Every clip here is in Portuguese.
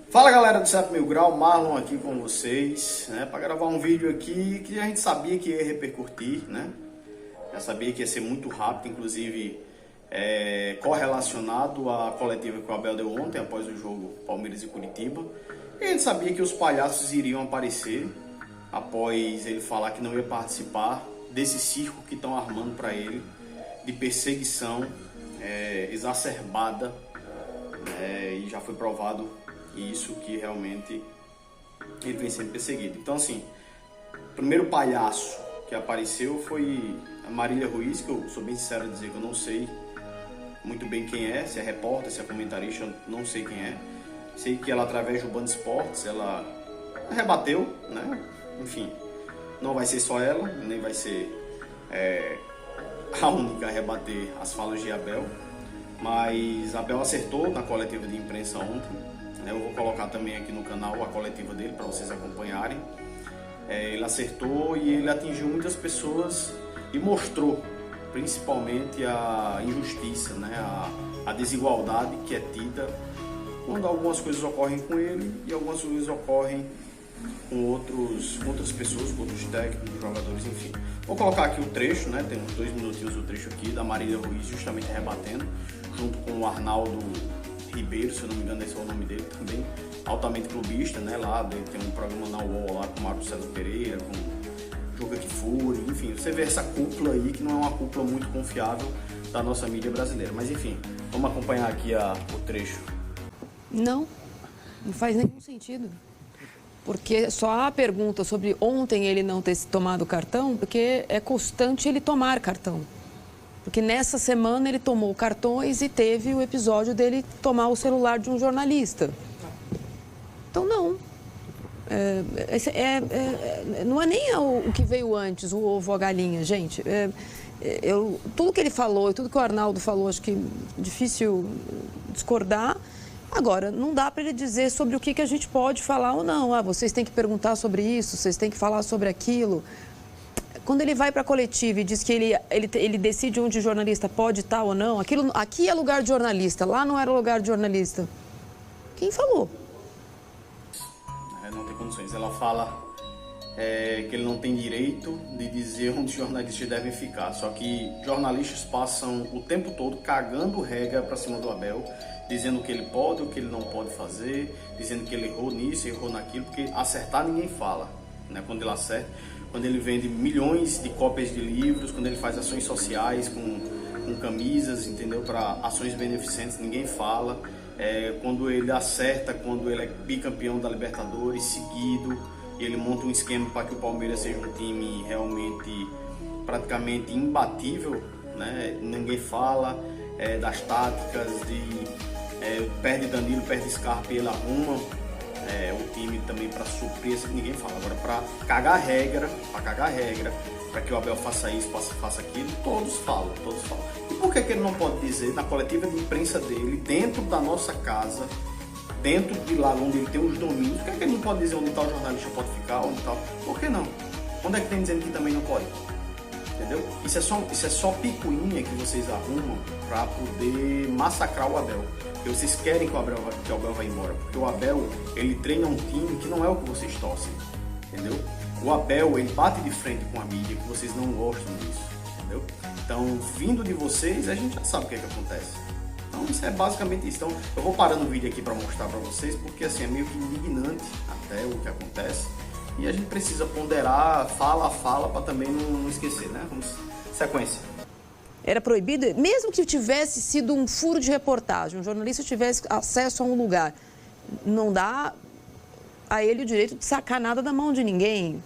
Fala galera do 7 Mil Grau, Marlon aqui com vocês, né, para gravar um vídeo aqui que a gente sabia que ia repercutir, né, já sabia que ia ser muito rápido, inclusive correlacionado à coletiva que o Abel deu ontem após o jogo Palmeiras e Curitiba, e a gente sabia que os palhaços iriam aparecer após ele falar que não ia participar desse circo que estão armando para ele, de perseguição exacerbada, e já foi provado isso, que realmente ele vem sendo perseguido. Então assim, o primeiro palhaço que apareceu foi a Marília Ruiz, que eu sou bem sincero em dizer que eu não sei muito bem quem é, se é repórter, se é comentarista, eu não sei quem é. Sei que ela, através do Band Esportes, ela rebateu, né? Enfim, não vai ser só ela, nem vai ser a única a rebater as falas de Abel, mas Abel acertou na coletiva de imprensa ontem. Eu vou colocar também aqui no canal a coletiva dele para vocês acompanharem. Ele acertou e ele atingiu muitas pessoas e mostrou principalmente a injustiça, né? a desigualdade que é tida quando algumas coisas ocorrem com ele e algumas coisas ocorrem com outras pessoas, com outros técnicos, jogadores, enfim. Vou colocar aqui o trecho, né? Tem uns 2 minutinhos o trecho aqui da Marília Ruiz justamente rebatendo, junto com o Arnaldo Ribeiro, se eu não me engano esse é o nome dele também, altamente clubista, né? Lá tem um programa na UOL lá com o Marco César Pereira, com Juca Kfouri, enfim, você vê essa cúpula aí que não é uma cúpula muito confiável da nossa mídia brasileira. Mas enfim, vamos acompanhar aqui o trecho. Não faz nenhum sentido. Porque só há pergunta sobre ontem ele não ter tomado cartão, porque é constante ele tomar cartão. Porque nessa semana ele tomou cartões e teve o episódio dele tomar o celular de um jornalista. Então, não. Não é nem o que veio antes, o ovo ou a galinha, gente. Tudo que ele falou e tudo que o Arnaldo falou, acho que é difícil discordar. Agora, não dá para ele dizer sobre o que a gente pode falar ou não. Vocês têm que perguntar sobre isso, vocês têm que falar sobre aquilo. Quando ele vai para a coletiva e diz que ele decide onde o jornalista pode estar ou não, aqui é lugar de jornalista, lá não era lugar de jornalista. Quem falou? Não tem condições. Ela fala que ele não tem direito de dizer onde os jornalistas devem ficar. Só que jornalistas passam o tempo todo cagando regra para cima do Abel, dizendo o que ele pode, o que ele não pode fazer, dizendo que ele errou nisso, errou naquilo, porque acertar ninguém fala, né? Quando ele acerta, quando ele vende milhões de cópias de livros, quando ele faz ações sociais com camisas, entendeu? Para ações beneficentes, ninguém fala. Quando ele acerta, quando ele é bicampeão da Libertadores seguido, e ele monta um esquema para que o Palmeiras seja um time realmente praticamente imbatível, né? Ninguém fala das táticas, perde Danilo, perde Scarpa e ele arruma o time também para suprir, ninguém fala. Agora, para cagar regra, para que o Abel faça isso, faça aquilo, todos falam. E por que ele não pode dizer na coletiva de imprensa dele, dentro da nossa casa, dentro de lá onde ele tem os domínios, por que ele não pode dizer onde tal jornalista pode ficar, onde tal? Por que não? Onde é que tem dizendo que também não pode? Entendeu? Isso é só picuinha que vocês arrumam para poder massacrar o Abel. Porque vocês querem que o Abel vá embora. Porque o Abel, ele treina um time que não é o que vocês torcem. Entendeu? O Abel, ele bate de frente com a mídia, que vocês não gostam disso. Entendeu? Então, vindo de vocês, a gente já sabe o que acontece. Então, isso é basicamente isso. Então, eu vou parando o vídeo aqui para mostrar para vocês, porque assim, é meio que indignante até o que acontece. E a gente precisa ponderar fala a fala para também não esquecer, né? Vamos, sequência. Era proibido, mesmo que tivesse sido um furo de reportagem, um jornalista tivesse acesso a um lugar, não dá a ele o direito de sacar nada da mão de ninguém,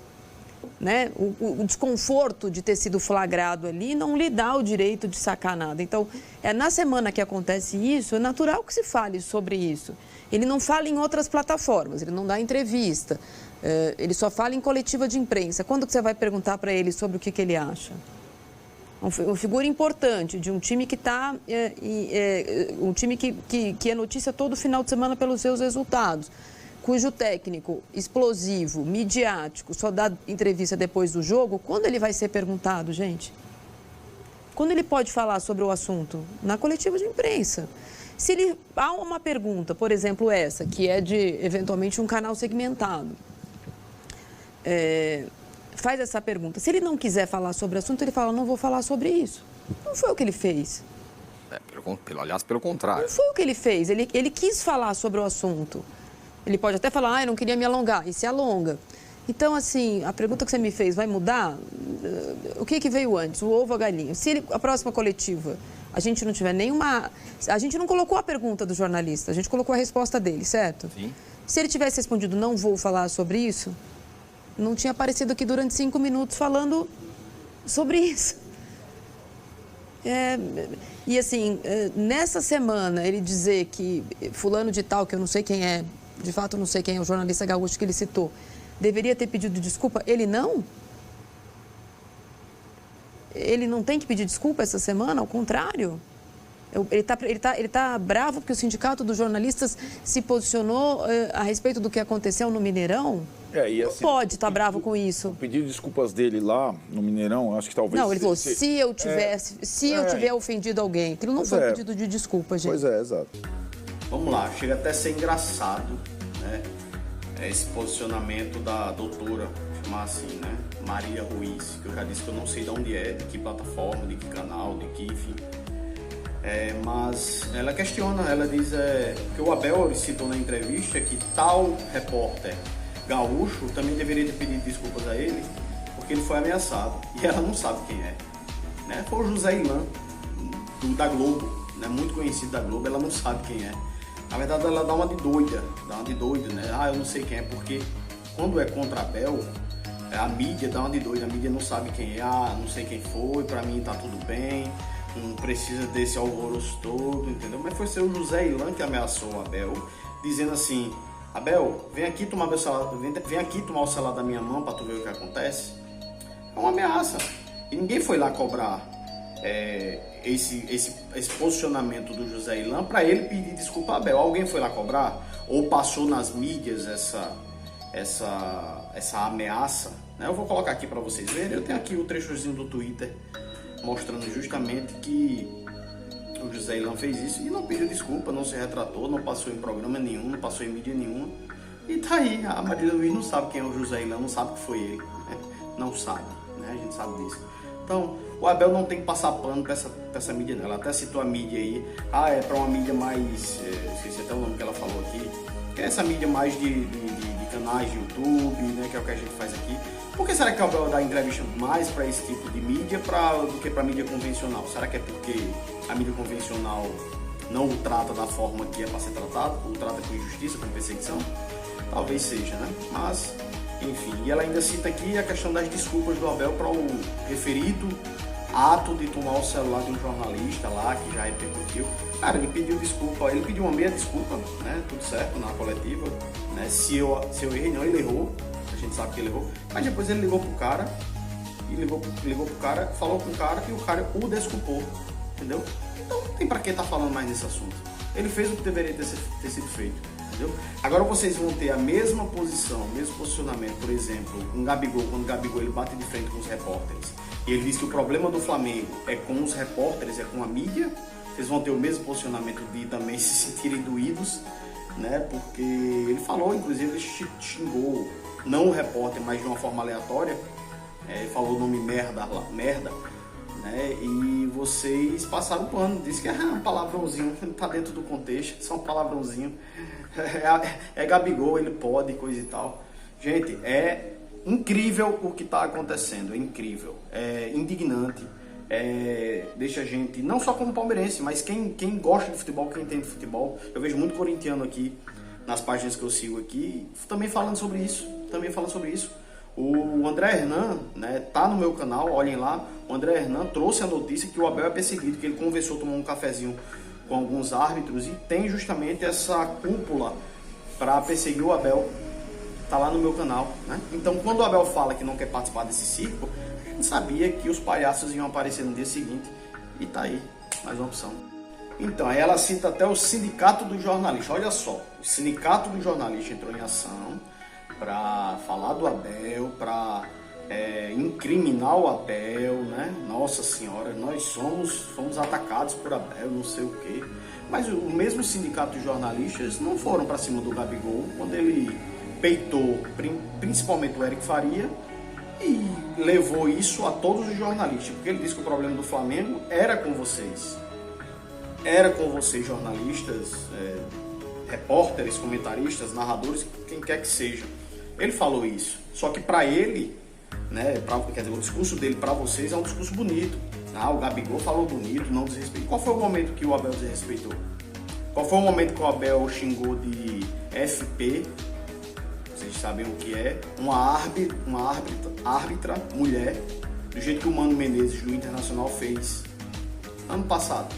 né? O desconforto de ter sido flagrado ali não lhe dá o direito de sacar nada. Então, na semana que acontece isso, é natural que se fale sobre isso. Ele não fala em outras plataformas, ele não dá entrevista, ele só fala em coletiva de imprensa. Quando que você vai perguntar para ele sobre o que ele acha? Uma figura importante de um time que está, um time que é notícia todo final de semana pelos seus resultados, cujo técnico explosivo, midiático, só dá entrevista depois do jogo. Quando ele vai ser perguntado, gente? Quando ele pode falar sobre o assunto? Na coletiva de imprensa. Se ele há uma pergunta, por exemplo, essa, que é de, eventualmente, um canal segmentado, faz essa pergunta. Se ele não quiser falar sobre o assunto, ele fala, não vou falar sobre isso. Não foi o que ele fez. Aliás, pelo contrário. Não foi o que ele fez. Ele quis falar sobre o assunto. Ele pode até falar, eu não queria me alongar, e se alonga. Então, assim, a pergunta que você me fez vai mudar? O que veio antes, o ovo ou a galinha? Se a próxima coletiva, a gente não tiver nenhuma... A gente não colocou a pergunta do jornalista, a gente colocou a resposta dele, certo? Sim. Se ele tivesse respondido, não vou falar sobre isso, não tinha aparecido aqui durante 5 minutos falando sobre isso. E assim, nessa semana, ele dizer que fulano de tal, que eu não sei quem é, de fato eu não sei quem é o jornalista gaúcho que ele citou, deveria ter pedido desculpa, ele não? Ele não tem que pedir desculpa essa semana, ao contrário. Ele tá bravo porque o Sindicato dos Jornalistas se posicionou a respeito do que aconteceu no Mineirão? E não assim, pode estar bravo com isso. O pedido de desculpas dele lá no Mineirão, acho que talvez... Não, ele falou, se eu tiver ofendido alguém. Aquilo não foi um pedido de desculpa, gente. Pois é, exato. Vamos lá, chega até a ser engraçado, né? Esse posicionamento da doutora, chamar assim, né? Maria Ruiz, que eu já disse que eu não sei de onde é, de que plataforma, de que canal, de que, enfim. Mas ela questiona, ela diz que o Abel citou na entrevista que tal repórter gaúcho também deveria ter pedido desculpas a ele, porque ele foi ameaçado. E ela não sabe quem é. Né? Foi o José Ilan, da Globo, né? Muito conhecido da Globo, ela não sabe quem é. Na verdade, ela dá uma de doida, né? Eu não sei quem é, porque quando é contra Abel, a mídia dá uma de doida, a mídia não sabe quem é, não sei quem foi, pra mim tá tudo bem, não precisa desse alvoroço todo, entendeu? Mas foi ser o José Ilan que ameaçou o Abel, dizendo assim, Abel, vem aqui tomar o celular da minha mão pra tu ver o que acontece. É uma ameaça. E ninguém foi lá cobrar esse posicionamento do José Ilan para ele pedir desculpa a Abel. Alguém foi lá cobrar? Ou passou nas mídias essa ameaça? Né? Eu vou colocar aqui para vocês verem. Eu tenho aqui o trechozinho do Twitter mostrando justamente que o José Ilan fez isso e não pediu desculpa, não se retratou, não passou em programa nenhum, não passou em mídia nenhuma. E tá aí, a Maria Luiz não sabe quem é o José Ilan, não sabe que foi ele. Né? Não sabe, né? A gente sabe disso. Então, o Abel não tem que passar pano pra essa mídia não. Ela até citou a mídia aí. É para uma mídia mais... esqueci até o nome que ela falou aqui. Que é essa mídia mais de canais de YouTube, né? Que é o que a gente faz aqui. Por que será que o Abel dá entrevista mais para esse tipo de mídia do que para mídia convencional? Será que é porque a mídia convencional não o trata da forma que é para ser tratado? O trata com injustiça, com perseguição? Talvez seja, né? Mas... enfim, e ela ainda cita aqui a questão das desculpas do Abel para o referido ato de tomar o celular de um jornalista lá, que já repercutiu. Cara, ele pediu desculpa, ele pediu uma meia desculpa, né? Tudo certo, na coletiva, né? Se eu errei, não, ele errou, a gente sabe que ele errou, mas depois ele ligou pro cara, falou com o cara e o cara o desculpou, entendeu? Então não tem pra que tá falando mais nesse assunto. Ele fez o que deveria ter sido feito. Entendeu? Agora vocês vão ter a mesma posição, o mesmo posicionamento, por exemplo, com o Gabigol, quando o Gabigol ele bate de frente com os repórteres e ele diz que o problema do Flamengo é com os repórteres, é com a mídia, vocês vão ter o mesmo posicionamento de também se sentirem doídos, né? Porque ele falou, inclusive ele xingou, não o repórter, mas de uma forma aleatória, ele falou o nome merda, né? E vocês passaram o pano, disse que é um palavrãozinho, não tá dentro do contexto, só um palavrãozinho. É Gabigol, ele pode, coisa e tal. Gente, é incrível o que está acontecendo, é incrível, é indignante, deixa a gente, não só como palmeirense, mas quem gosta de futebol, quem entende de futebol. Eu vejo muito corintiano aqui, nas páginas que eu sigo aqui, também falando sobre isso, O André Hernan, né, tá no meu canal, olhem lá, o André Hernan trouxe a notícia que o Abel é perseguido, que ele conversou, tomou um cafezinho com alguns árbitros e tem justamente essa cúpula para perseguir o Abel, tá lá no meu canal, né? Então quando o Abel fala que não quer participar desse circo, a gente sabia que os palhaços iam aparecer no dia seguinte e tá aí, mais uma opção. Então, aí ela cita até o Sindicato do Jornalista, olha só, o Sindicato do Jornalista entrou em ação para falar do Abel, para incriminar o Abel, né? Nossa Senhora, nós fomos atacados por Abel, não sei o quê. Mas o mesmo sindicato de jornalistas não foram para cima do Gabigol quando ele peitou principalmente o Eric Faria e levou isso a todos os jornalistas, porque ele disse que o problema do Flamengo era com vocês. Era com vocês, jornalistas, repórteres, comentaristas, narradores, quem quer que seja. Ele falou isso. Só que para ele, né, quer dizer, o discurso dele para vocês é um discurso bonito. O Gabigol falou bonito, não desrespeitou. Qual foi o momento que o Abel desrespeitou? Qual foi o momento que o Abel xingou de FP? Vocês sabem o que é? Uma árbitra mulher, do jeito que o Mano Menezes do Internacional fez ano passado.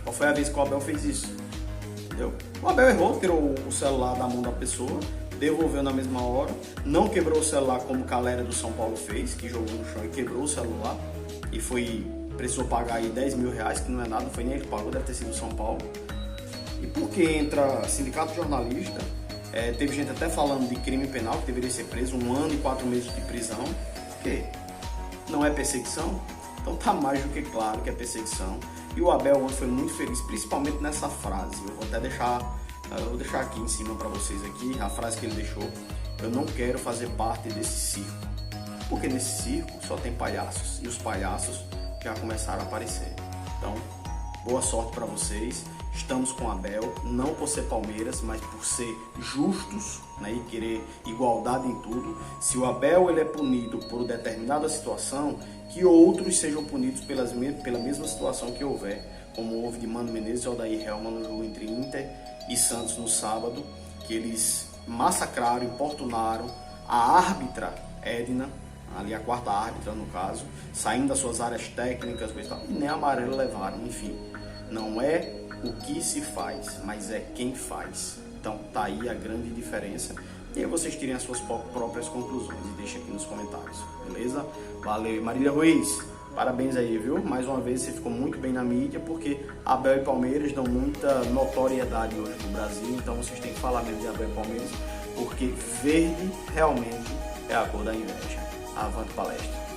Qual foi a vez que o Abel fez isso? Entendeu? O Abel errou, tirou o celular da mão da pessoa, devolveu na mesma hora, não quebrou o celular como o Calera do São Paulo fez, que jogou no chão e quebrou o celular e precisou pagar aí 10 mil reais, que não é nada, não foi nem ele que pagou, deve ter sido o São Paulo. E por que entra sindicato jornalista? Teve gente até falando de crime penal, que deveria ser preso 1 ano e 4 meses de prisão. Por quê? Não é perseguição? Então tá mais do que claro que é perseguição. E o Abel ontem foi muito feliz, principalmente nessa frase. Eu vou até deixar aqui em cima para vocês aqui, a frase que ele deixou. Eu não quero fazer parte desse circo. Porque nesse circo só tem palhaços. E os palhaços já começaram a aparecer. Então, boa sorte para vocês. Estamos com o Abel, não por ser Palmeiras, mas por ser justos, né, e querer igualdade em tudo. Se o Abel ele é punido por determinada situação, que outros sejam punidos pela mesma situação que houver, como houve de Mano Menezes e Odair Helman no jogo entre Inter e Santos no sábado, que eles massacraram, importunaram a árbitra Edna, ali a quarta árbitra no caso, saindo das suas áreas técnicas, e nem amarelo levaram, enfim. Não é o que se faz, mas é quem faz. Então tá aí a grande diferença. E aí vocês tirem as suas próprias conclusões e deixem aqui nos comentários, beleza? Valeu. E Marília Ruiz, parabéns aí, viu? Mais uma vez você ficou muito bem na mídia, porque Abel e Palmeiras dão muita notoriedade hoje no Brasil, então vocês têm que falar mesmo de Abel e Palmeiras, porque verde realmente é a cor da inveja. Avante palestra.